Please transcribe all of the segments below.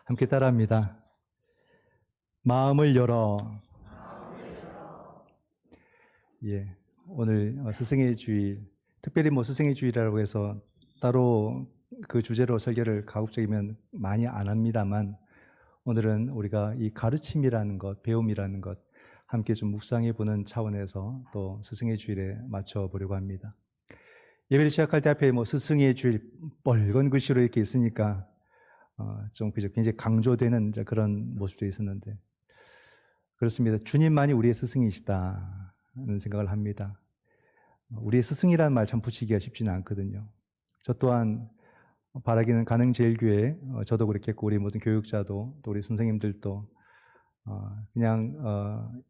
함께 따라합니다. 마음을 열어. 예, 오늘 스승의 주일, 특별히 스승의 주일이라고 해서 따로 그 주제로 설교를 가급적이면 많이 안 합니다만, 오늘은 우리가 이 가르침이라는 것, 배움이라는 것 함께 좀 묵상해 보는 차원에서 또 스승의 주일에 맞춰 보려고 합니다. 예배를 시작할 때 앞에 스승의 주일 빨간 글씨로 이렇게 있으니까 좀 그저 굉장히 강조되는 그런 모습도 있었는데, 그렇습니다. 주님만이 우리의 스승이시다는 생각을 합니다. 우리의 스승이라는 말 참 붙이기가 쉽지는 않거든요. 저 또한 바라기는 가능제일교회, 저도 그렇겠고 우리 모든 교육자도 또 우리 선생님들도 그냥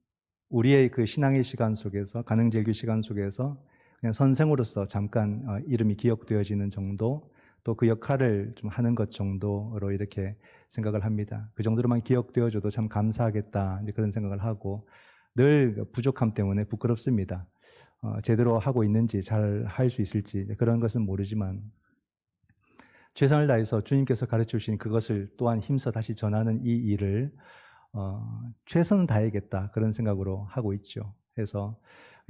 우리의 그 신앙의 시간 속에서, 가능제일교 시간 속에서 그냥 선생으로서 잠깐 이름이 기억되어지는 정도, 또 그 역할을 좀 하는 것 정도로 이렇게 생각을 합니다. 그 정도로만 기억되어줘도 참 감사하겠다, 이제 그런 생각을 하고, 늘 부족함 때문에 부끄럽습니다. 제대로 하고 있는지, 잘 할 수 있을지 그런 것은 모르지만 최선을 다해서 주님께서 가르쳐 주신 그것을 또한 힘써 다시 전하는 이 일을 최선을 다해야겠다, 그런 생각으로 하고 있죠. 그래서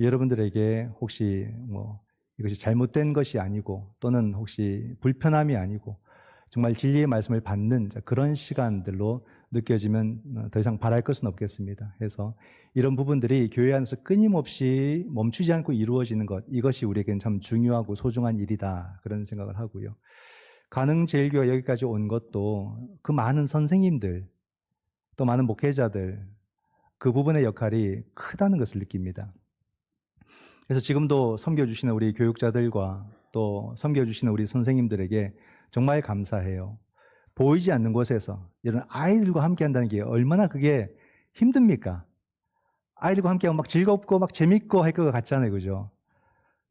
여러분들에게 혹시 이것이 잘못된 것이 아니고, 또는 혹시 불편함이 아니고 정말 진리의 말씀을 받는 그런 시간들로 느껴지면 더 이상 바랄 것은 없겠습니다. 그래서 이런 부분들이 교회 안에서 끊임없이 멈추지 않고 이루어지는 것, 이것이 우리에게는 참 중요하고 소중한 일이다, 그런 생각을 하고요. 가능제일교가 여기까지 온 것도 그 많은 선생님들, 또 많은 목회자들, 그 부분의 역할이 크다는 것을 느낍니다. 그래서 지금도 섬겨주시는 우리 교육자들과 또 섬겨주시는 우리 선생님들에게 정말 감사해요. 보이지 않는 곳에서 이런 아이들과 함께 한다는 게 얼마나 그게 힘듭니까? 아이들과 함께하고 막 즐겁고 막 재밌고 할 것 같잖아요, 그죠?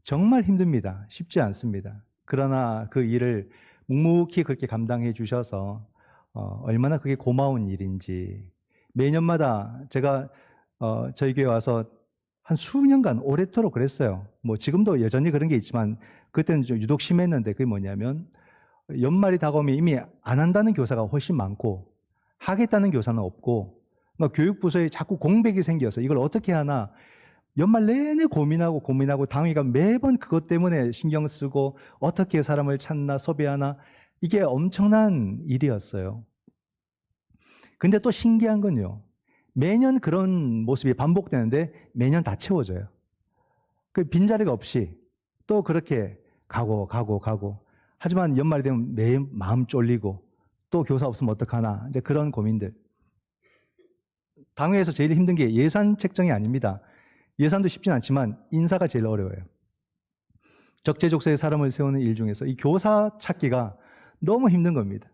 정말 힘듭니다. 쉽지 않습니다. 그러나 그 일을 묵묵히 그렇게 감당해 주셔서 얼마나 그게 고마운 일인지, 매년마다 제가 저희 교회 와서 한 수년간 오래도록 그랬어요. 지금도 여전히 그런 게 있지만 그때는 좀 유독 심했는데, 그게 뭐냐면 연말이 다가오면 이미 안 한다는 교사가 훨씬 많고 하겠다는 교사는 없고, 교육부서에 자꾸 공백이 생겨서 이걸 어떻게 하나 연말 내내 고민하고 당위가 매번 그것 때문에 신경 쓰고 어떻게 사람을 찾나 섭외하나, 이게 엄청난 일이었어요. 근데 또 신기한 건요, 매년 그런 모습이 반복되는데 매년 다 채워져요. 그 빈자리가 없이 또 그렇게 가고. 하지만 연말이 되면 매일 마음 쫄리고, 또 교사 없으면 어떡하나, 이제 그런 고민들. 당회에서 제일 힘든 게 예산 책정이 아닙니다. 예산도 쉽진 않지만 인사가 제일 어려워요. 적재적소에 사람을 세우는 일 중에서 이 교사 찾기가 너무 힘든 겁니다.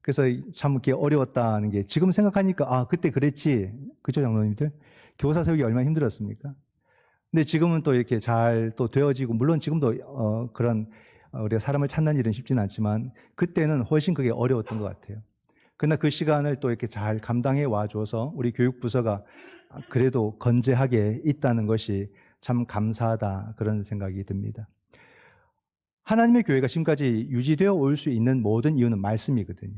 그래서 참 이렇게 어려웠다는 게 지금 생각하니까 그때 그랬지. 그죠, 장로님들? 교사 세우기 얼마나 힘들었습니까? 근데 지금은 또 이렇게 잘 또 되어지고, 물론 지금도 그런 우리가 사람을 찾는 일은 쉽지는 않지만 그때는 훨씬 그게 어려웠던 것 같아요. 그러나 그 시간을 또 이렇게 잘 감당해 와줘서 우리 교육부서가 그래도 건재하게 있다는 것이 참 감사하다, 그런 생각이 듭니다. 하나님의 교회가 지금까지 유지되어 올 수 있는 모든 이유는 말씀이거든요.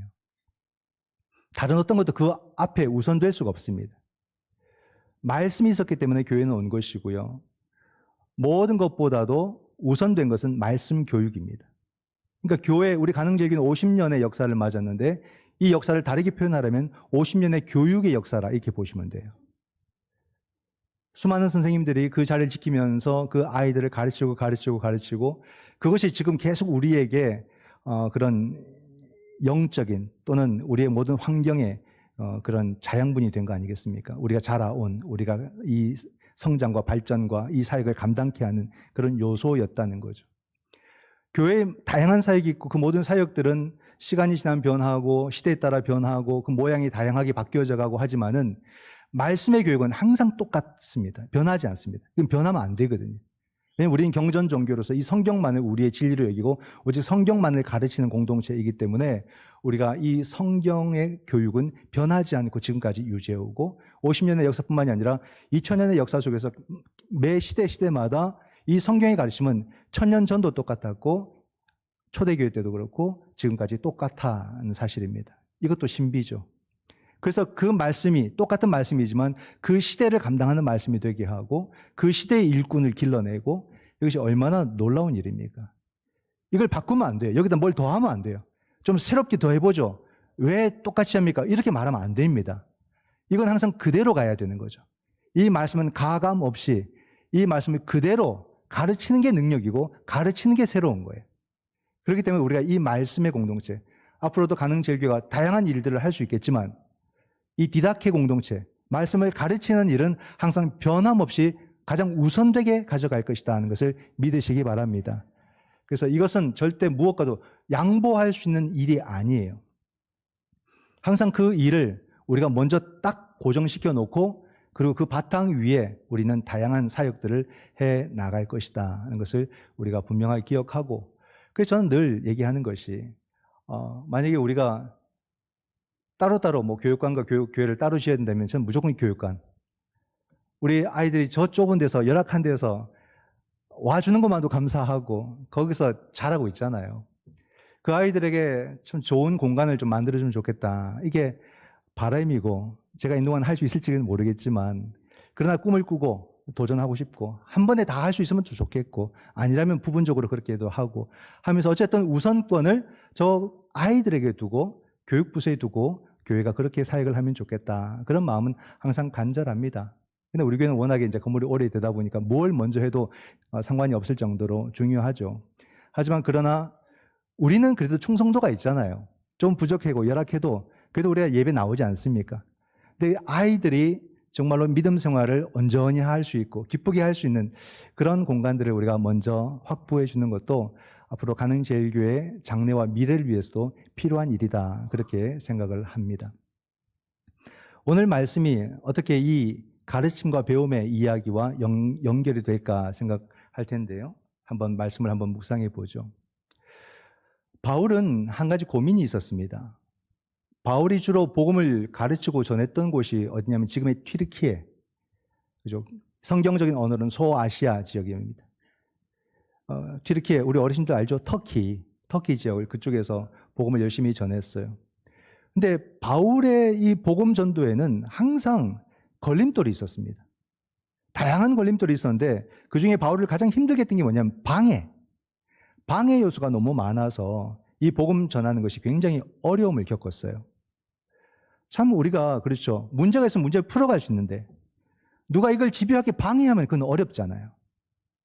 다른 어떤 것도 그 앞에 우선될 수가 없습니다. 말씀이 있었기 때문에 교회는 온 것이고요. 모든 것보다도 우선된 것은 말씀 교육입니다. 그러니까 교회, 우리 가능제일교는 50년의 역사를 맞았는데 이 역사를 다르게 표현하려면 50년의 교육의 역사라, 이렇게 보시면 돼요. 수많은 선생님들이 그 자리를 지키면서 그 아이들을 가르치고 그것이 지금 계속 우리에게 그런 영적인 또는 우리의 모든 환경에 그런 자양분이 된 거 아니겠습니까? 우리가 자라온, 우리가 이 성장과 발전과 이 사역을 감당케 하는 그런 요소였다는 거죠. 교회에 다양한 사역이 있고 그 모든 사역들은 시간이 지나면 변하고 시대에 따라 변하고 그 모양이 다양하게 바뀌어져 가고 하지만은 말씀의 교육은 항상 똑같습니다. 변하지 않습니다. 그럼 변하면 안 되거든요. 왜냐하면 우리는 경전 종교로서 이 성경만을 우리의 진리로 여기고 오직 성경만을 가르치는 공동체이기 때문에 우리가 이 성경의 교육은 변하지 않고 지금까지 유지해오고, 50년의 역사뿐만이 아니라 2000년의 역사 속에서 매 시대마다 이 성경의 가르침은 1000년 전도 똑같았고 초대교회 때도 그렇고 지금까지 똑같다는 사실입니다. 이것도 신비죠. 그래서 그 말씀이 똑같은 말씀이지만 그 시대를 감당하는 말씀이 되게 하고 그 시대의 일꾼을 길러내고 이것이 얼마나 놀라운 일입니까? 이걸 바꾸면 안 돼요. 여기다 뭘 더하면 안 돼요. 좀 새롭게 더해보죠. 왜 똑같이 합니까? 이렇게 말하면 안 됩니다. 이건 항상 그대로 가야 되는 거죠. 이 말씀은 가감 없이 이 말씀을 그대로 가르치는 게 능력이고 가르치는 게 새로운 거예요. 그렇기 때문에 우리가 이 말씀의 공동체, 앞으로도 가능제일교회가 다양한 일들을 할 수 있겠지만 이 디다케 공동체, 말씀을 가르치는 일은 항상 변함없이 가장 우선되게 가져갈 것이다 하는 것을 믿으시기 바랍니다. 그래서 이것은 절대 무엇과도 양보할 수 있는 일이 아니에요. 항상 그 일을 우리가 먼저 딱 고정시켜 놓고 그리고 그 바탕 위에 우리는 다양한 사역들을 해 나갈 것이다 하는 것을 우리가 분명하게 기억하고, 그래서 저는 늘 얘기하는 것이 만약에 우리가 따로따로 뭐 교육관과 교회를 따로 지어야 된다면 저는 무조건 교육관. 우리 아이들이 저 좁은 데서 열악한 데서 와주는 것만도 감사하고 거기서 잘하고 있잖아요. 그 아이들에게 참 좋은 공간을 좀 만들어주면 좋겠다. 이게 바람이고 제가 인동안 할 수 있을지는 모르겠지만 그러나 꿈을 꾸고 도전하고 싶고 한 번에 다 할 수 있으면 더 좋겠고 아니라면 부분적으로 그렇게도 하고 하면서 어쨌든 우선권을 저 아이들에게 두고 교육부서에 두고 교회가 그렇게 사역을 하면 좋겠다. 그런 마음은 항상 간절합니다. 근데 우리 교회는 워낙에 이제 건물이 오래되다 보니까 뭘 먼저 해도 상관이 없을 정도로 중요하죠. 하지만 그러나 우리는 그래도 충성도가 있잖아요. 좀 부족하고 열악해도 그래도 우리가 예배 나오지 않습니까? 근데 아이들이 정말로 믿음 생활을 온전히 할 수 있고 기쁘게 할 수 있는 그런 공간들을 우리가 먼저 확보해 주는 것도 앞으로 가능제일교회 장래와 미래를 위해서도 필요한 일이다. 그렇게 생각을 합니다. 오늘 말씀이 어떻게 이 가르침과 배움의 이야기와 연결이 될까 생각할 텐데요. 말씀을 한번 묵상해 보죠. 바울은 한 가지 고민이 있었습니다. 바울이 주로 복음을 가르치고 전했던 곳이 어디냐면 지금의 튀르키예, 그죠? 성경적인 언어는 소아시아 지역입니다. 튀르키예, 우리 어르신들 알죠? 터키 지역을 그쪽에서 복음을 열심히 전했어요. 근데 바울의 이 복음 전도에는 항상 걸림돌이 있었습니다. 다양한 걸림돌이 있었는데 그중에 바울을 가장 힘들게 했던 게 뭐냐면 방해 요소가 너무 많아서 이 복음 전하는 것이 굉장히 어려움을 겪었어요. 참 우리가 그렇죠. 문제가 있으면 문제를 풀어갈 수 있는데 누가 이걸 집요하게 방해하면 그건 어렵잖아요.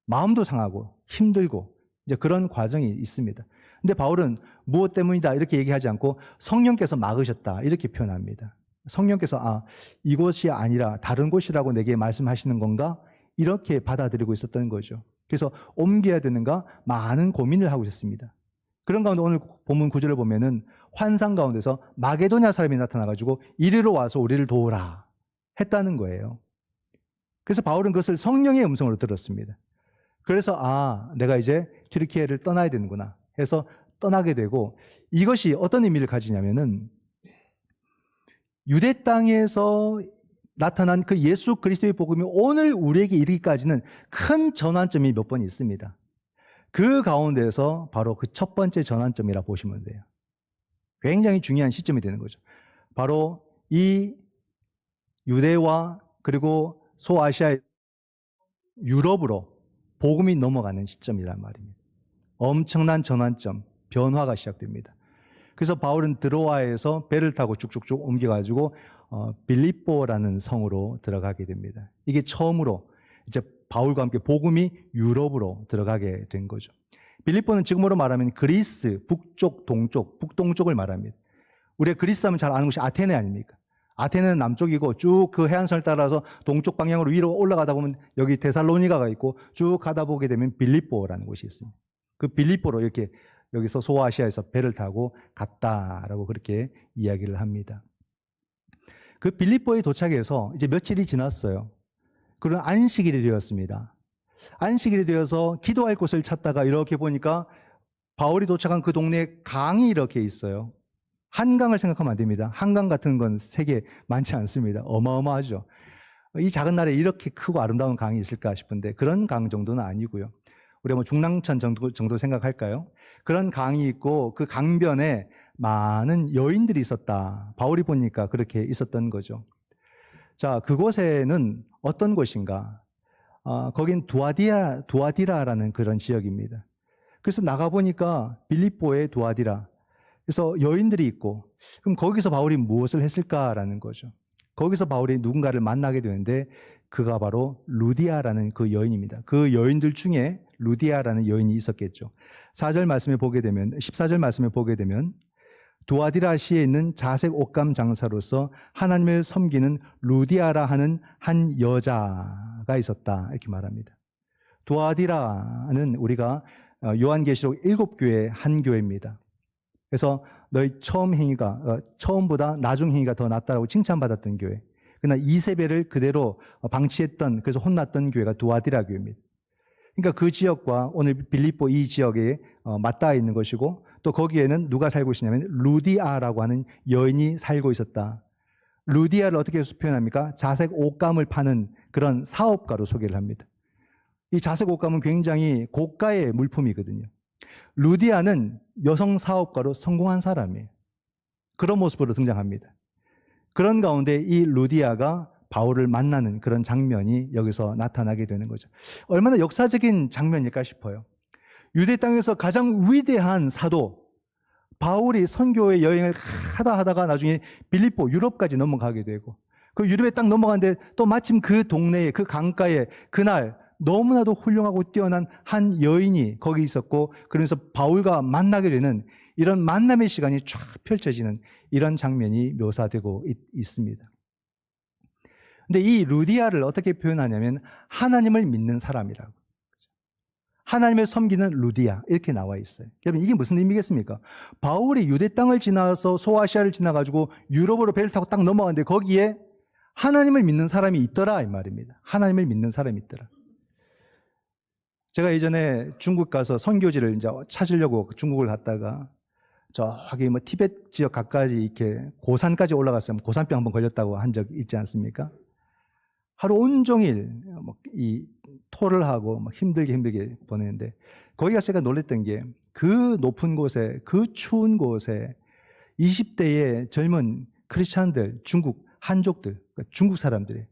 마음도 상하고 힘들고 이제 그런 과정이 있습니다. 근데 바울은 무엇 때문이다 이렇게 얘기하지 않고 성령께서 막으셨다 이렇게 표현합니다. 성령께서 이곳이 아니라 다른 곳이라고 내게 말씀하시는 건가? 이렇게 받아들이고 있었던 거죠. 그래서 옮겨야 되는가? 많은 고민을 하고 있었습니다. 그런 가운데 오늘 본문 9절을 보면은 환상 가운데서 마게도냐 사람이 나타나가지고 이리로 와서 우리를 도우라 했다는 거예요. 그래서 바울은 그것을 성령의 음성으로 들었습니다. 그래서 내가 이제 튀르키예를 떠나야 되는구나 해서 떠나게 되고, 이것이 어떤 의미를 가지냐면은 유대 땅에서 나타난 그 예수 그리스도의 복음이 오늘 우리에게 이르기까지는 큰 전환점이 몇 번 있습니다. 그 가운데서 바로 그 첫 번째 전환점이라 보시면 돼요. 굉장히 중요한 시점이 되는 거죠. 바로 이 유대와 그리고 소아시아 유럽으로 복음이 넘어가는 시점이란 말입니다. 엄청난 전환점, 변화가 시작됩니다. 그래서 바울은 드로아에서 배를 타고 쭉쭉쭉 옮겨가지고 빌립보라는 성으로 들어가게 됩니다. 이게 처음으로 이제 바울과 함께 복음이 유럽으로 들어가게 된 거죠. 빌립보는 지금으로 말하면 그리스 북쪽, 동쪽, 북동쪽을 말합니다. 우리가 그리스 하면 잘 아는 곳이 아테네 아닙니까? 아테네는 남쪽이고 쭉 그 해안선을 따라서 동쪽 방향으로 위로 올라가다 보면 여기 데살로니가가 있고 쭉 가다 보게 되면 빌립보라는 곳이 있습니다. 그 빌립보로 이렇게 여기서 소아시아에서 배를 타고 갔다라고 그렇게 이야기를 합니다. 그 빌립보에 도착해서 이제 며칠이 지났어요. 그런 안식일이 되었습니다. 안식일이 되어서 기도할 곳을 찾다가 이렇게 보니까 바울이 도착한 그 동네에 강이 이렇게 있어요. 한강을 생각하면 안 됩니다. 한강 같은 건 세계에 많지 않습니다. 어마어마하죠. 이 작은 나라에 이렇게 크고 아름다운 강이 있을까 싶은데 그런 강 정도는 아니고요. 우리가 뭐 중랑천 정도 생각할까요? 그런 강이 있고 그 강변에 많은 여인들이 있었다. 바울이 보니까 그렇게 있었던 거죠. 자, 그곳에는 어떤 곳인가? 거긴 두아디라라는 그런 지역입니다. 그래서 나가보니까 빌립보의 두아디라. 그래서 여인들이 있고, 그럼 거기서 바울이 무엇을 했을까라는 거죠. 거기서 바울이 누군가를 만나게 되는데, 그가 바로 루디아라는 그 여인입니다. 그 여인들 중에 루디아라는 여인이 있었겠죠. 4절 말씀에 보게 되면, 14절 말씀에 보게 되면, 두아디라시에 있는 자색 옷감 장사로서 하나님을 섬기는 루디아라 하는 한 여자가 있었다. 이렇게 말합니다. 두아디라는 우리가 요한계시록 7교회 한 교회입니다. 그래서 너희 처음 행위가 처음보다 나중 행위가 더 낫다라고 칭찬받았던 교회. 그러나 이세벨을 그대로 방치했던, 그래서 혼났던 교회가 두아디라 교회입니다. 그러니까 그 지역과 오늘 빌립보 이 지역에 맞닿아 있는 것이고, 또 거기에는 누가 살고 있냐면 루디아라고 하는 여인이 살고 있었다. 루디아를 어떻게 표현합니까? 자색 옷감을 파는 그런 사업가로 소개를 합니다. 이 자색 옷감은 굉장히 고가의 물품이거든요. 루디아는 여성 사업가로 성공한 사람이에요. 그런 모습으로 등장합니다. 그런 가운데 이 루디아가 바울을 만나는 그런 장면이 여기서 나타나게 되는 거죠. 얼마나 역사적인 장면일까 싶어요. 유대 땅에서 가장 위대한 사도 바울이 선교의 여행을 하다가 나중에 빌립보 유럽까지 넘어가게 되고, 그 유럽에 딱 넘어가는데 또 마침 그 동네에, 그 강가에 그날 너무나도 훌륭하고 뛰어난 한 여인이 거기 있었고, 그러면서 바울과 만나게 되는 이런 만남의 시간이 쫙 펼쳐지는 이런 장면이 묘사되고 있습니다. 근데 이 루디아를 어떻게 표현하냐면 하나님을 믿는 사람이라고. 하나님을 섬기는 루디아 이렇게 나와 있어요. 여러분 이게 무슨 의미겠습니까? 바울이 유대 땅을 지나서 소아시아를 지나가지고 유럽으로 배를 타고 딱 넘어갔는데 거기에 하나님을 믿는 사람이 있더라 이 말입니다. 하나님을 믿는 사람이 있더라. 제가 예전에 중국 가서 선교지를 이제 찾으려고 중국을 갔다가 저기 뭐 티베트 지역 가까이 이렇게 고산까지 올라갔으면 고산병 한번 걸렸다고 한 적 있지 않습니까? 하루 온종일 이 토를 하고 힘들게 보내는데 거기 가서 제가 놀랬던 게 그 높은 곳에, 그 추운 곳에 20대의 젊은 크리스찬들, 중국 한족들, 그러니까 중국 사람들이,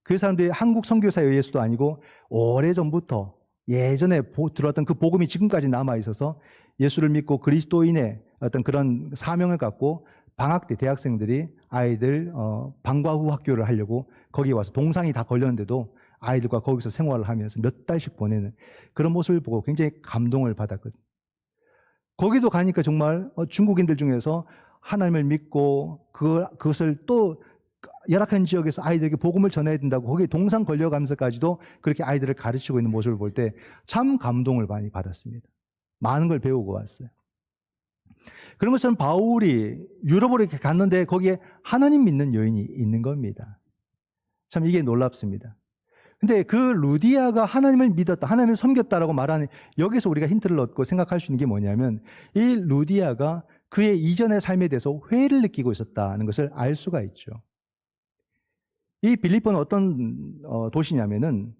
그 사람들이 한국 선교사에 의해서도 아니고 오래전부터 예전에 들어왔던 그 복음이 지금까지 남아 있어서 예수를 믿고 그리스도인의 어떤 그런 사명을 갖고 방학 때 대학생들이 아이들 방과 후 학교를 하려고 거기 와서 동상이 다 걸렸는데도 아이들과 거기서 생활을 하면서 몇 달씩 보내는 그런 모습을 보고 굉장히 감동을 받았거든요. 거기도 가니까 정말 중국인들 중에서 하나님을 믿고 그것을 또 열악한 지역에서 아이들에게 복음을 전해야 된다고 거기에 동상 걸려가면서까지도 그렇게 아이들을 가르치고 있는 모습을 볼 때 참 감동을 많이 받았습니다. 많은 걸 배우고 왔어요. 그런 것처럼 바울이 유럽으로 이렇게 갔는데 거기에 하나님 믿는 여인이 있는 겁니다. 참 이게 놀랍습니다. 근데 그 루디아가 하나님을 믿었다, 하나님을 섬겼다라고 말하는 여기서 우리가 힌트를 얻고 생각할 수 있는 게 뭐냐면 이 루디아가 그의 이전의 삶에 대해서 회의를 느끼고 있었다는 것을 알 수가 있죠. 이 빌립보는 어떤 도시냐면은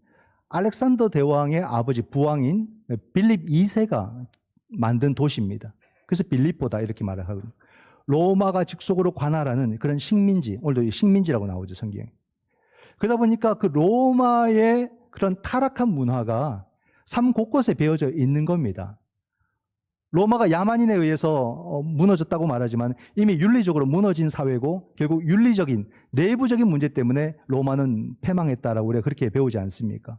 알렉산더 대왕의 아버지 부왕인 빌립 2세가 만든 도시입니다. 그래서 빌립보다 이렇게 말을 하거든요. 로마가 직속으로 관할하는 그런 식민지, 오늘도 식민지라고 나오죠, 성경에. 그러다 보니까 그 로마의 그런 타락한 문화가 삶 곳곳에 배어져 있는 겁니다. 로마가 야만인에 의해서 무너졌다고 말하지만 이미 윤리적으로 무너진 사회고 결국 윤리적인 내부적인 문제 때문에 로마는 패망했다라고 우리가 그렇게 배우지 않습니까?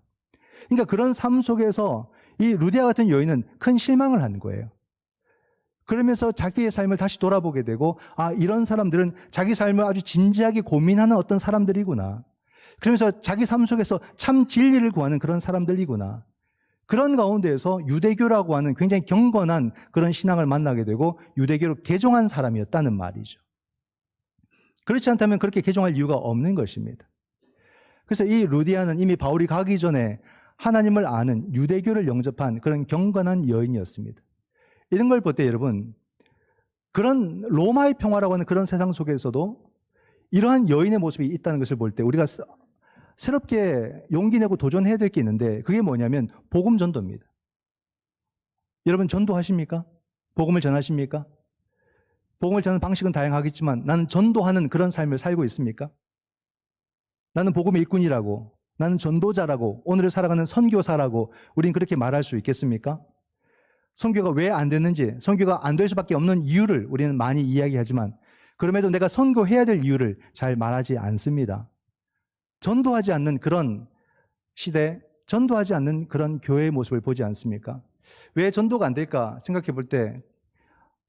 그러니까 그런 삶 속에서 이 루디아 같은 여인은 큰 실망을 한 거예요. 그러면서 자기의 삶을 다시 돌아보게 되고 이런 사람들은 자기 삶을 아주 진지하게 고민하는 어떤 사람들이구나. 그러면서 자기 삶 속에서 참 진리를 구하는 그런 사람들이구나. 그런 가운데에서 유대교라고 하는 굉장히 경건한 그런 신앙을 만나게 되고 유대교로 개종한 사람이었다는 말이죠. 그렇지 않다면 그렇게 개종할 이유가 없는 것입니다. 그래서 이 루디아는 이미 바울이 가기 전에 하나님을 아는 유대교를 영접한 그런 경건한 여인이었습니다. 이런 걸 볼 때 여러분, 그런 로마의 평화라고 하는 그런 세상 속에서도 이러한 여인의 모습이 있다는 것을 볼 때 우리가 새롭게 용기 내고 도전해야 될 게 있는데 그게 뭐냐면 복음 전도입니다. 여러분 전도하십니까? 복음을 전하십니까? 복음을 전하는 방식은 다양하겠지만 나는 전도하는 그런 삶을 살고 있습니까? 나는 복음의 일꾼이라고, 나는 전도자라고, 오늘을 살아가는 선교사라고 우린 그렇게 말할 수 있겠습니까? 선교가 왜 안 됐는지, 선교가 안 될 수밖에 없는 이유를 우리는 많이 이야기하지만 그럼에도 내가 선교해야 될 이유를 잘 말하지 않습니다. 전도하지 않는 그런 시대, 전도하지 않는 그런 교회의 모습을 보지 않습니까? 왜 전도가 안 될까 생각해 볼 때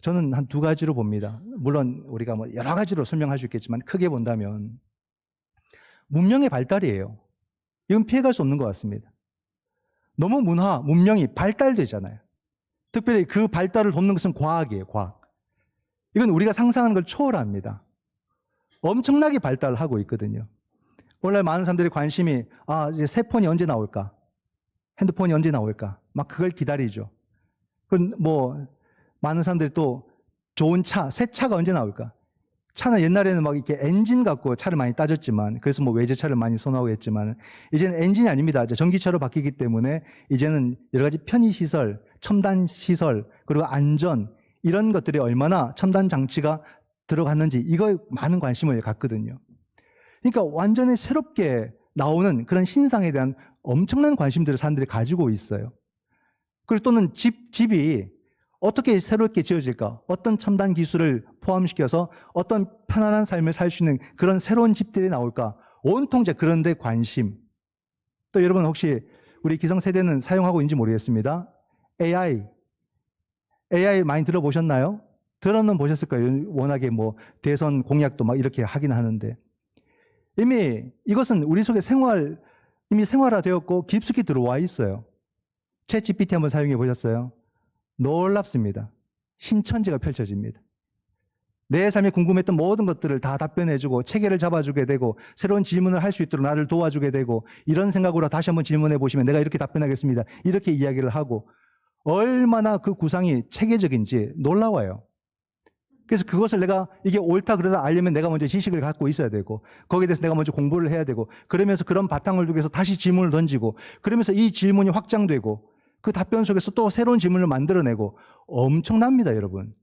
저는 한 두 가지로 봅니다. 물론 우리가 뭐 여러 가지로 설명할 수 있겠지만 크게 본다면 문명의 발달이에요. 이건 피해갈 수 없는 것 같습니다. 너무 문명이 발달되잖아요. 특별히 그 발달을 돕는 것은 과학이에요, 과학. 이건 우리가 상상하는 걸 초월합니다. 엄청나게 발달하고 있거든요. 오늘날 많은 사람들이 관심이, 이제 새 폰이 언제 나올까? 핸드폰이 언제 나올까? 막 그걸 기다리죠. 그럼 많은 사람들이 또 좋은 차, 새 차가 언제 나올까? 차는 옛날에는 막 이렇게 엔진 갖고 차를 많이 따졌지만, 그래서 외제차를 많이 선호하고 했지만, 이제는 엔진이 아닙니다. 이제 전기차로 바뀌기 때문에, 이제는 여러 가지 편의시설, 첨단시설, 그리고 안전, 이런 것들이 얼마나 첨단 장치가 들어갔는지, 이거에 많은 관심을 갖거든요. 그러니까 완전히 새롭게 나오는 그런 신상에 대한 엄청난 관심들을 사람들이 가지고 있어요. 그리고 또는 집이 어떻게 새롭게 지어질까? 어떤 첨단 기술을 포함시켜서 어떤 편안한 삶을 살 수 있는 그런 새로운 집들이 나올까? 온통 그런 데 관심. 또 여러분 혹시 우리 기성세대는 사용하고 있는지 모르겠습니다. AI 많이 들어보셨나요? 들어는 보셨을 거예요. 워낙에 대선 공약도 막 이렇게 하긴 하는데. 이미 이것은 우리 속에 이미 생활화되었고 깊숙이 들어와 있어요. 챗 GPT 한번 사용해 보셨어요? 놀랍습니다. 신천지가 펼쳐집니다. 내 삶에 궁금했던 모든 것들을 다 답변해주고 체계를 잡아주게 되고 새로운 질문을 할 수 있도록 나를 도와주게 되고 이런 생각으로 다시 한번 질문해 보시면 내가 이렇게 답변하겠습니다. 이렇게 이야기를 하고 얼마나 그 구상이 체계적인지 놀라워요. 그래서 그것을 내가 이게 옳다 그러다 알려면 내가 먼저 지식을 갖고 있어야 되고 거기에 대해서 내가 먼저 공부를 해야 되고 그러면서 그런 바탕을 두기 위해서 다시 질문을 던지고 그러면서 이 질문이 확장되고 그 답변 속에서 또 새로운 질문을 만들어내고 엄청납니다, 여러분.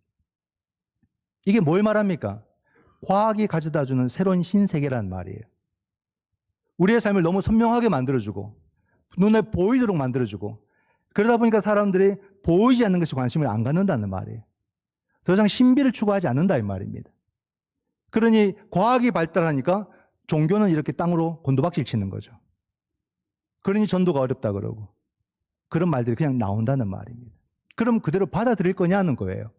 이게 뭘 말합니까? 과학이 가져다주는 새로운 신세계란 말이에요. 우리의 삶을 너무 선명하게 만들어주고 눈에 보이도록 만들어주고 그러다 보니까 사람들이 보이지 않는 것에 관심을 안 갖는다는 말이에요. 더 이상 신비를 추구하지 않는다 이 말입니다. 그러니 과학이 발달하니까 종교는 이렇게 땅으로 곤두박질 치는 거죠. 그러니 전도가 어렵다 그러고 그런 말들이 그냥 나온다는 말입니다. 그럼 그대로 받아들일 거냐는 거예요.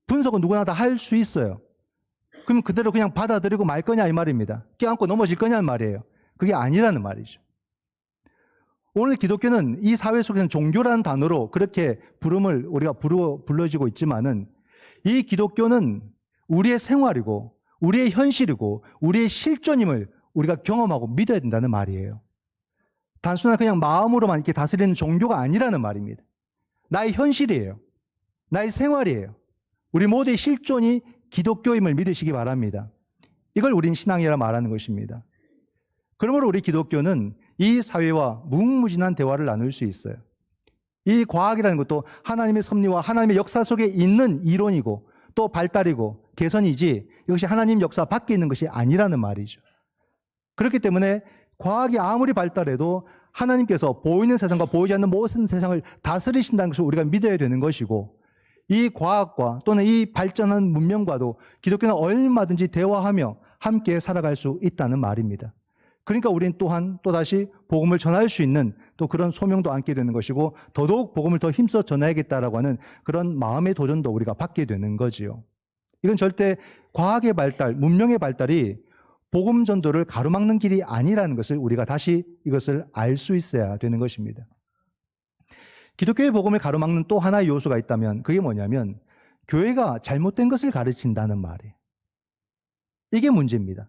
분석은 누구나 다 할 수 있어요. 그럼 그대로 그냥 받아들이고 말 거냐 이 말입니다. 껴안고 넘어질 거냐는 말이에요. 그게 아니라는 말이죠. 오늘 기독교는 이 사회 속에서는 종교라는 단어로 그렇게 부름을 우리가 불러지고 있지만은 이 기독교는 우리의 생활이고 우리의 현실이고 우리의 실존임을 우리가 경험하고 믿어야 된다는 말이에요. 단순한 그냥 마음으로만 이렇게 다스리는 종교가 아니라는 말입니다. 나의 현실이에요. 나의 생활이에요. 우리 모두의 실존이 기독교임을 믿으시기 바랍니다. 이걸 우린 신앙이라 말하는 것입니다. 그러므로 우리 기독교는 이 사회와 무궁무진한 대화를 나눌 수 있어요. 이 과학이라는 것도 하나님의 섭리와 하나님의 역사 속에 있는 이론이고 또 발달이고 개선이지 이것이 하나님 역사 밖에 있는 것이 아니라는 말이죠. 그렇기 때문에 과학이 아무리 발달해도 하나님께서 보이는 세상과 보이지 않는 모든 세상을 다스리신다는 것을 우리가 믿어야 되는 것이고 이 과학과 또는 이 발전한 문명과도 기독교는 얼마든지 대화하며 함께 살아갈 수 있다는 말입니다. 그러니까 우린 또한 또다시 복음을 전할 수 있는 또 그런 소명도 안게 되는 것이고 더더욱 복음을 더 힘써 전해야겠다라고 하는 그런 마음의 도전도 우리가 받게 되는 거지요. 이건 절대 과학의 발달, 문명의 발달이 복음 전도를 가로막는 길이 아니라는 것을 우리가 다시 이것을 알 수 있어야 되는 것입니다. 기독교의 복음을 가로막는 또 하나의 요소가 있다면 그게 뭐냐면 교회가 잘못된 것을 가르친다는 말이에요. 이게 문제입니다.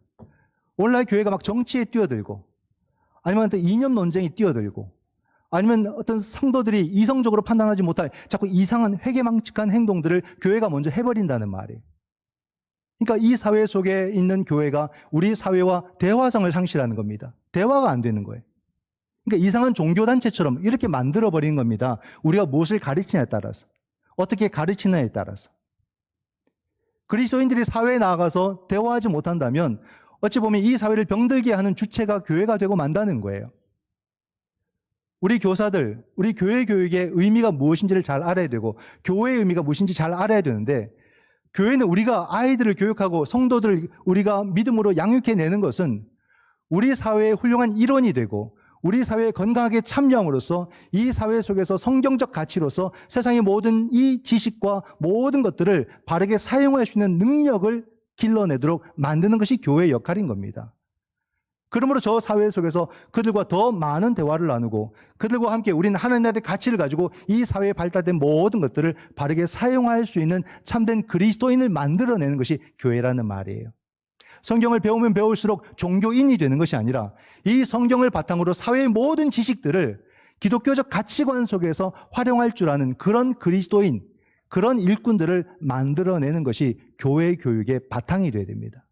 오늘날 교회가 막 정치에 뛰어들고 아니면 어떤 이념 논쟁에 뛰어들고 아니면 어떤 성도들이 이성적으로 판단하지 못할 자꾸 이상한 회개망측한 행동들을 교회가 먼저 해버린다는 말이에요. 그러니까 이 사회 속에 있는 교회가 우리 사회와 대화성을 상실하는 겁니다. 대화가 안 되는 거예요. 그러니까 이상한 종교단체처럼 이렇게 만들어버린 겁니다. 우리가 무엇을 가르치냐에 따라서 어떻게 가르치느냐에 따라서. 그리스도인들이 사회에 나아가서 대화하지 못한다면 어찌 보면 이 사회를 병들게 하는 주체가 교회가 되고 만다는 거예요. 우리 교사들, 우리 교회 교육의 의미가 무엇인지를 잘 알아야 되고 교회의 의미가 무엇인지 잘 알아야 되는데 교회는 우리가 아이들을 교육하고 성도들을 우리가 믿음으로 양육해내는 것은 우리 사회의 훌륭한 일원이 되고 우리 사회에 건강하게 참여함으로써 이 사회 속에서 성경적 가치로서 세상의 모든 이 지식과 모든 것들을 바르게 사용할 수 있는 능력을 길러내도록 만드는 것이 교회의 역할인 겁니다. 그러므로 저 사회 속에서 그들과 더 많은 대화를 나누고 그들과 함께 우리는 하나님 나라의 가치를 가지고 이 사회에 발달된 모든 것들을 바르게 사용할 수 있는 참된 그리스도인을 만들어내는 것이 교회라는 말이에요. 성경을 배우면 배울수록 종교인이 되는 것이 아니라 이 성경을 바탕으로 사회의 모든 지식들을 기독교적 가치관 속에서 활용할 줄 아는 그런 그리스도인, 그런 일꾼들을 만들어내는 것이 교회 교육의 바탕이 되어야 됩니다.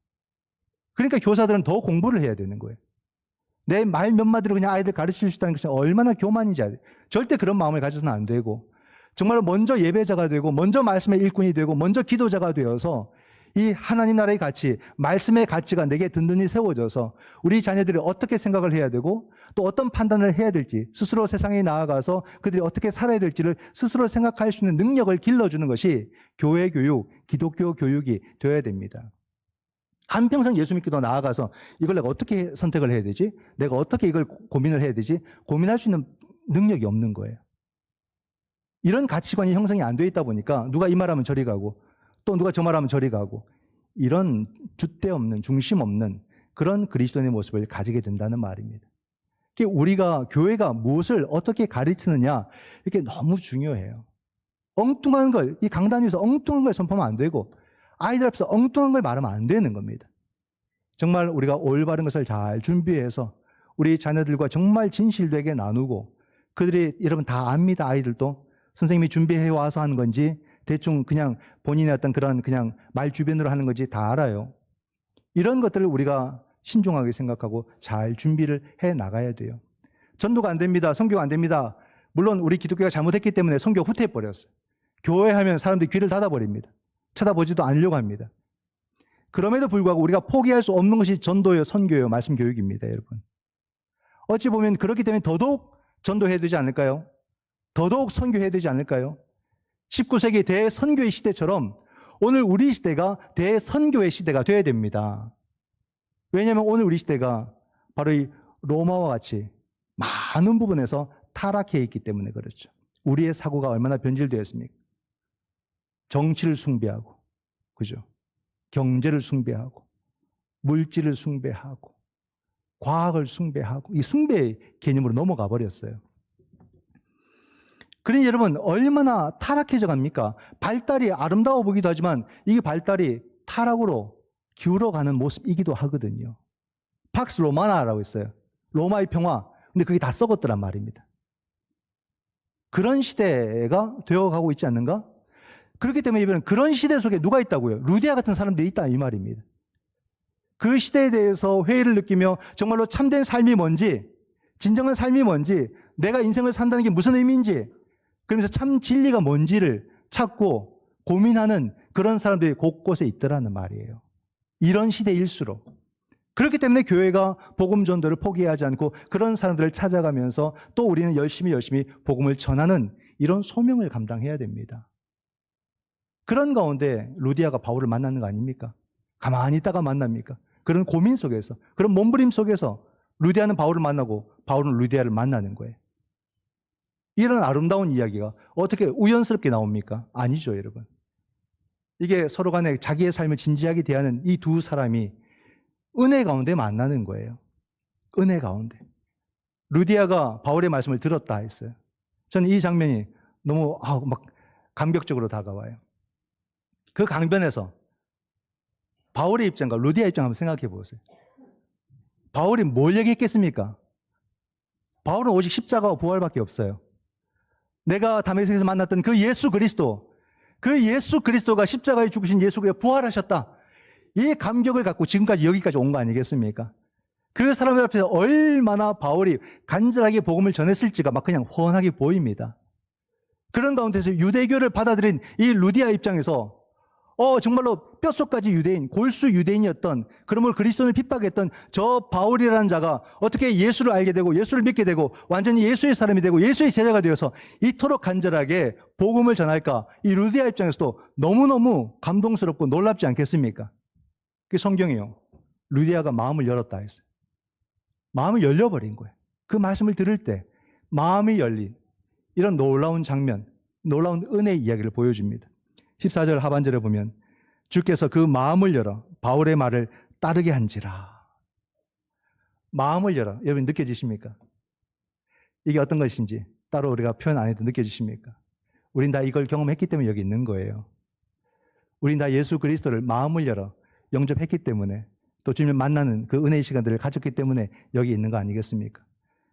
그러니까 교사들은 더 공부를 해야 되는 거예요. 내 말 몇 마디로 그냥 아이들 가르칠 수 있다는 것이 얼마나 교만인지 알아요. 절대 그런 마음을 가져서는 안 되고 정말로 먼저 예배자가 되고 먼저 말씀의 일꾼이 되고 먼저 기도자가 되어서 이 하나님 나라의 가치, 말씀의 가치가 내게 든든히 세워져서 우리 자녀들이 어떻게 생각을 해야 되고 또 어떤 판단을 해야 될지 스스로 세상에 나아가서 그들이 어떻게 살아야 될지를 스스로 생각할 수 있는 능력을 길러주는 것이 교회 교육, 기독교 교육이 되어야 됩니다. 한평생 예수 믿기도 나아가서 이걸 내가 어떻게 선택을 해야 되지? 내가 어떻게 이걸 고민을 해야 되지? 고민할 수 있는 능력이 없는 거예요. 이런 가치관이 형성이 안 돼 있다 보니까 누가 이 말하면 저리 가고 또 누가 저 말하면 저리 가고 이런 줏대 없는 중심 없는 그런 그리스도인의 모습을 가지게 된다는 말입니다. 우리가 교회가 무엇을 어떻게 가르치느냐 이게 너무 중요해요. 엉뚱한 걸, 이 강단 위에서 엉뚱한 걸 선포하면 안 되고 아이들 앞에서 엉뚱한 걸 말하면 안 되는 겁니다. 정말 우리가 올바른 것을 잘 준비해서 우리 자녀들과 정말 진실되게 나누고 그들이 여러분 다 압니다. 아이들도 선생님이 준비해 와서 하는 건지 대충 그냥 본인의 어떤 그런 그냥 말 주변으로 하는 건지 다 알아요. 이런 것들을 우리가 신중하게 생각하고 잘 준비를 해 나가야 돼요. 전도가 안 됩니다. 선교가 안 됩니다. 물론 우리 기독교가 잘못했기 때문에 선교 후퇴해버렸어요. 교회 하면 사람들이 귀를 닫아버립니다. 쳐다보지도 않으려고 합니다. 그럼에도 불구하고 우리가 포기할 수 없는 것이 전도예요, 선교예요, 말씀 교육입니다, 여러분. 어찌 보면 그렇기 때문에 더더욱 전도해야 되지 않을까요? 더더욱 선교해야 되지 않을까요? 19세기 대선교의 시대처럼 오늘 우리 시대가 대선교의 시대가 되어야 됩니다. 왜냐하면 오늘 우리 시대가 바로 이 로마와 같이 많은 부분에서 타락해 있기 때문에 그렇죠. 우리의 사고가 얼마나 변질되었습니까? 정치를 숭배하고, 그죠? 경제를 숭배하고, 물질을 숭배하고, 과학을 숭배하고, 이 숭배의 개념으로 넘어가 버렸어요. 그러니 여러분 얼마나 타락해져 갑니까? 발달이 아름다워 보기도 하지만 이게 발달이 타락으로 기울어가는 모습이기도 하거든요. 팍스 로마나라고 있어요. 로마의 평화. 근데 그게 다 썩었더란 말입니다. 그런 시대가 되어가고 있지 않는가? 그렇기 때문에 이번엔 그런 시대 속에 누가 있다고요? 루디아 같은 사람들이 있다 이 말입니다. 그 시대에 대해서 회의를 느끼며 정말로 참된 삶이 뭔지, 진정한 삶이 뭔지, 내가 인생을 산다는 게 무슨 의미인지, 그러면서 참 진리가 뭔지를 찾고 고민하는 그런 사람들이 곳곳에 있더라는 말이에요. 이런 시대일수록. 그렇기 때문에 교회가 복음 전도를 포기하지 않고 그런 사람들을 찾아가면서 또 우리는 열심히 복음을 전하는 이런 소명을 감당해야 됩니다. 그런 가운데 루디아가 바울을 만나는 거 아닙니까? 가만히 있다가 만납니까? 그런 고민 속에서, 그런 몸부림 속에서 루디아는 바울을 만나고 바울은 루디아를 만나는 거예요. 이런 아름다운 이야기가 어떻게 우연스럽게 나옵니까? 아니죠, 여러분. 이게 서로 간에 자기의 삶을 진지하게 대하는 이 두 사람이 은혜 가운데 만나는 거예요. 은혜 가운데. 루디아가 바울의 말씀을 들었다 했어요. 저는 이 장면이 너무 막 감격적으로 다가와요. 그 강변에서 바울의 입장과 루디아의 입장 한번 생각해 보세요. 바울이 뭘 얘기했겠습니까? 바울은 오직 십자가와 부활밖에 없어요. 내가 다메섹에서 만났던 그 예수 그리스도, 그 예수 그리스도가 십자가에 죽으신 예수가 부활하셨다. 이 감격을 갖고 지금까지 여기까지 온 거 아니겠습니까? 그 사람들 앞에서 얼마나 바울이 간절하게 복음을 전했을지가 막 그냥 훤하게 보입니다. 그런 가운데서 유대교를 받아들인 이 루디아 입장에서 정말로 뼛속까지 유대인, 골수 유대인이었던, 그러므로 그리스도를 핍박했던 저 바울이라는 자가 어떻게 예수를 알게 되고 예수를 믿게 되고 완전히 예수의 사람이 되고 예수의 제자가 되어서 이토록 간절하게 복음을 전할까? 이 루디아 입장에서도 너무너무 감동스럽고 놀랍지 않겠습니까? 그게 성경이에요. 루디아가 마음을 열었다 했어요. 마음을 열려버린 거예요. 그 말씀을 들을 때 마음이 열린 이런 놀라운 장면, 놀라운 은혜의 이야기를 보여줍니다. 14절 하반절에 보면 주께서 그 마음을 열어 바울의 말을 따르게 한지라. 마음을 열어. 여러분 느껴지십니까? 이게 어떤 것인지 따로 우리가 표현 안 해도 느껴지십니까? 우린 다 이걸 경험했기 때문에 여기 있는 거예요. 우린 다 예수 그리스도를 마음을 열어 영접했기 때문에 또 주님을 만나는 그 은혜의 시간들을 가졌기 때문에 여기 있는 거 아니겠습니까?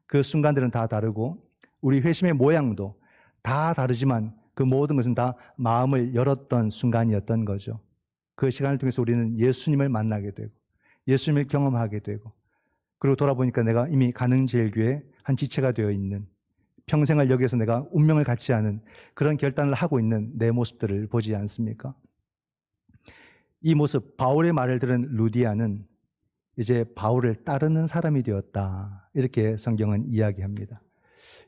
그 순간들은 다 다르고 우리 회심의 모양도 다 다르지만 그 모든 것은 다 마음을 열었던 순간이었던 거죠. 그 시간을 통해서 우리는 예수님을 만나게 되고 예수님을 경험하게 되고 그리고 돌아보니까 내가 이미 가능제일교회 한 지체가 되어 있는 평생을 여기에서 내가 운명을 같이 하는 그런 결단을 하고 있는 내 모습들을 보지 않습니까? 이 모습, 바울의 말을 들은 루디아는 이제 바울을 따르는 사람이 되었다. 이렇게 성경은 이야기합니다.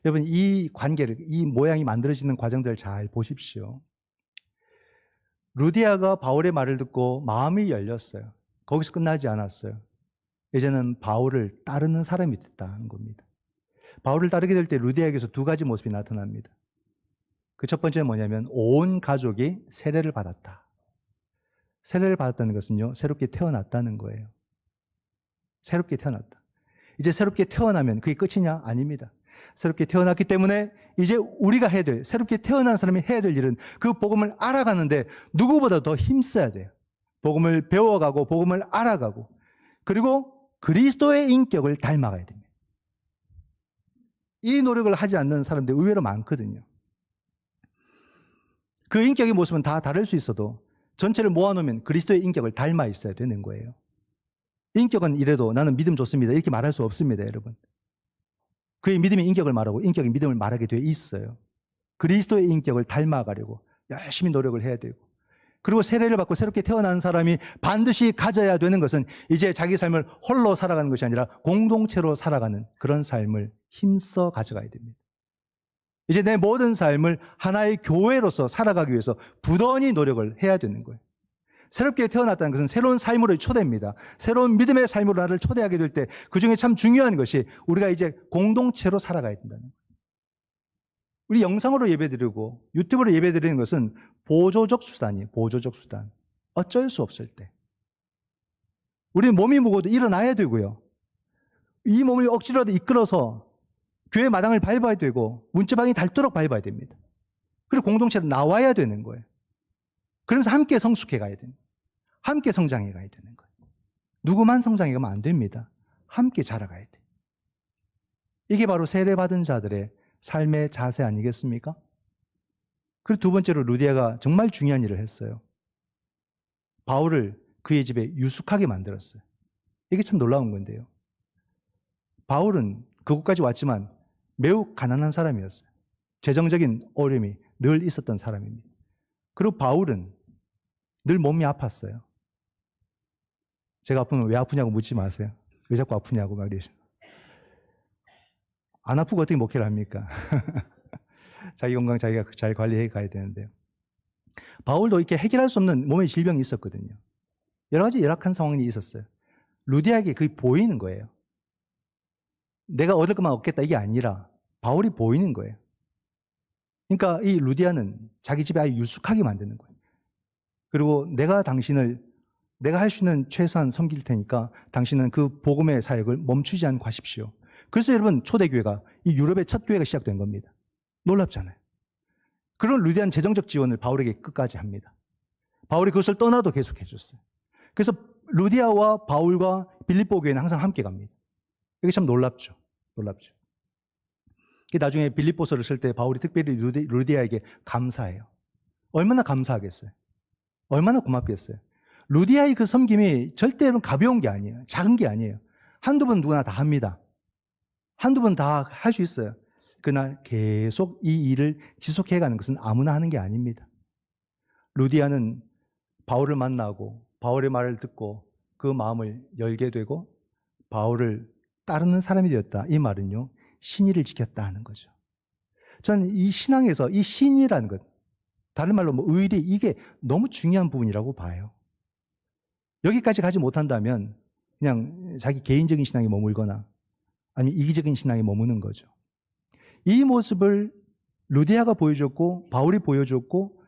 여러분, 이 관계를, 이 모양이 만들어지는 과정들을 잘 보십시오. 루디아가 바울의 말을 듣고 마음이 열렸어요. 거기서 끝나지 않았어요. 이제는 바울을 따르는 사람이 됐다는 겁니다. 바울을 따르게 될 때 루디아에게서 두 가지 모습이 나타납니다. 그 첫 번째는 뭐냐면 온 가족이 세례를 받았다. 세례를 받았다는 것은요, 새롭게 태어났다는 거예요. 새롭게 태어났다. 이제 새롭게 태어나면 그게 끝이냐? 아닙니다. 새롭게 태어났기 때문에 이제 우리가 해야 될, 새롭게 태어난 사람이 해야 될 일은 그 복음을 알아가는데 누구보다 더 힘써야 돼요. 복음을 배워가고 복음을 알아가고 그리고 그리스도의 인격을 닮아가야 됩니다. 이 노력을 하지 않는 사람들이 의외로 많거든요. 그 인격의 모습은 다 다를 수 있어도 전체를 모아놓으면 그리스도의 인격을 닮아 있어야 되는 거예요. 인격은 이래도 나는 믿음 좋습니다. 이렇게 말할 수 없습니다, 여러분. 그의 믿음의 인격을 말하고 인격의 믿음을 말하게 되어 있어요. 그리스도의 인격을 닮아가려고 열심히 노력을 해야 되고 그리고 세례를 받고 새롭게 태어난 사람이 반드시 가져야 되는 것은 이제 자기 삶을 홀로 살아가는 것이 아니라 공동체로 살아가는 그런 삶을 힘써 가져가야 됩니다. 이제 내 모든 삶을 하나의 교회로서 살아가기 위해서 부단히 노력을 해야 되는 거예요. 새롭게 태어났다는 것은 새로운 삶으로의 초대입니다. 새로운 믿음의 삶으로 나를 초대하게 될 때 그중에 참 중요한 것이 우리가 이제 공동체로 살아가야 된다는 거예요. 우리 영상으로 예배드리고 유튜브로 예배드리는 것은 보조적 수단이에요. 보조적 수단. 어쩔 수 없을 때. 우리는 몸이 무거워도 일어나야 되고요. 이 몸을 억지로라도 이끌어서 교회 마당을 밟아야 되고 문지방이 닳도록 밟아야 됩니다. 그리고 공동체로 나와야 되는 거예요. 그러면서 함께 성숙해 가야 됩니다. 함께 성장해 가야 되는 거예요. 누구만 성장해 가면 안 됩니다. 함께 자라가야 돼요. 이게 바로 세례받은 자들의 삶의 자세 아니겠습니까? 그리고 두 번째로 루디아가 정말 중요한 일을 했어요. 바울을 그의 집에 유숙하게 만들었어요. 이게 참 놀라운 건데요. 바울은 그곳까지 왔지만 매우 가난한 사람이었어요. 재정적인 어려움이 늘 있었던 사람입니다. 그리고 바울은 늘 몸이 아팠어요. 제가 아프면 왜 아프냐고 묻지 마세요. 왜 자꾸 아프냐고 말이죠. 안 아프고 어떻게 목회를 합니까? 자기 건강 자기가 잘 관리해 가야 되는데요. 바울도 이렇게 해결할 수 없는 몸의 질병이 있었거든요. 여러 가지 열악한 상황이 있었어요. 루디아에게 그게 보이는 거예요. 내가 얻을 것만 얻겠다 이게 아니라 바울이 보이는 거예요. 그러니까 이 루디아는 자기 집에 아예 유숙하게 만드는 거예요. 그리고 내가 할 수 있는 최소한 섬길 테니까 당신은 그 복음의 사역을 멈추지 않고 하십시오. 그래서 여러분 초대교회가 이 유럽의 첫 교회가 시작된 겁니다. 놀랍잖아요. 그런 루디안 재정적 지원을 바울에게 끝까지 합니다. 바울이 그것을 떠나도 계속 해줬어요. 그래서 루디아와 바울과 빌립보 교회는 항상 함께 갑니다. 이게 참 놀랍죠. 놀랍죠. 나중에 빌립보서를 쓸 때 바울이 특별히 루디아에게 감사해요. 얼마나 감사하겠어요. 얼마나 고맙겠어요. 루디아의 그 섬김이 절대로 가벼운 게 아니에요. 작은 게 아니에요. 한두 번 누구나 다 합니다. 한두 번 다 할 수 있어요. 그러나 계속 이 일을 지속해가는 것은 아무나 하는 게 아닙니다. 루디아는 바울을 만나고 바울의 말을 듣고 그 마음을 열게 되고 바울을 따르는 사람이 되었다. 이 말은요, 신의를 지켰다 하는 거죠. 저는 이 신앙에서 이 신의라는 것, 다른 말로 뭐 의리, 이게 너무 중요한 부분이라고 봐요. 여기까지 가지 못한다면 그냥 자기 개인적인 신앙에 머물거나 아니면 이기적인 신앙에 머무는 거죠. 이 모습을 루디아가 보여줬고 바울이 보여줬고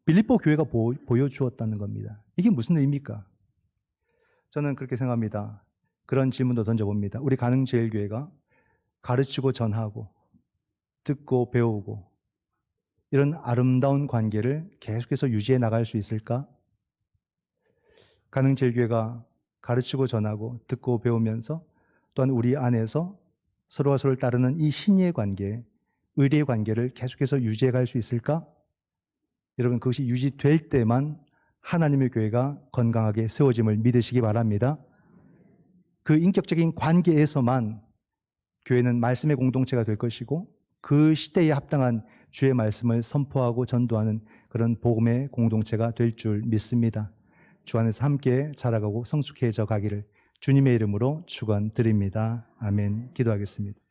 빌립보 교회가 보여주었다는 겁니다. 이게 무슨 의미입니까? 저는 그렇게 생각합니다. 그런 질문도 던져봅니다. 우리 가능제일교회가 가르치고 전하고 듣고 배우고 이런 아름다운 관계를 계속해서 유지해 나갈 수 있을까? 가능제일교회가 가르치고 전하고 듣고 배우면서 또한 우리 안에서 서로가 서로를 따르는 이 신의의 관계, 의리의 관계를 계속해서 유지해 갈 수 있을까? 여러분, 그것이 유지될 때만 하나님의 교회가 건강하게 세워짐을 믿으시기 바랍니다. 그 인격적인 관계에서만 교회는 말씀의 공동체가 될 것이고 그 시대에 합당한 주의 말씀을 선포하고 전도하는 그런 복음의 공동체가 될 줄 믿습니다. 주 안에서 함께 자라가고 성숙해져 가기를 주님의 이름으로 축원드립니다. 아멘. 기도하겠습니다.